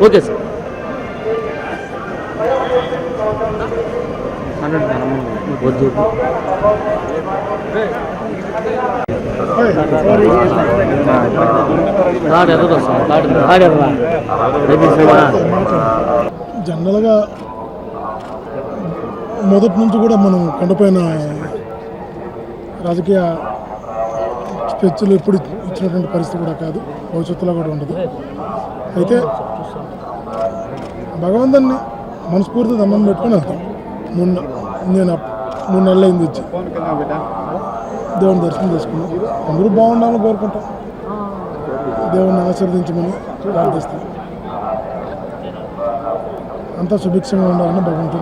Okay sir. వద్దు జనరల్గా మొదటి నుంచి కూడా మనం కొండపైన రాజకీయ స్పెచ్లు ఎప్పుడు ఇచ్చినటువంటి పరిస్థితి కూడా కాదు, భవిష్యత్తులో కూడా ఉండదు. అయితే భగవంతుని మనస్ఫూర్తి దండం పెట్టుకుని వెళ్తాం. నేను 3 నెలలు అయింది వచ్చి దేవుని దర్శనం చేసుకున్నాం. అందరూ బాగుండాలని కోరుకుంటాం, దేవుని ఆశీర్వదించమని ప్రార్థిస్తాం. అంతా సుభిక్షంగా ఉండాలని భగవంతుడు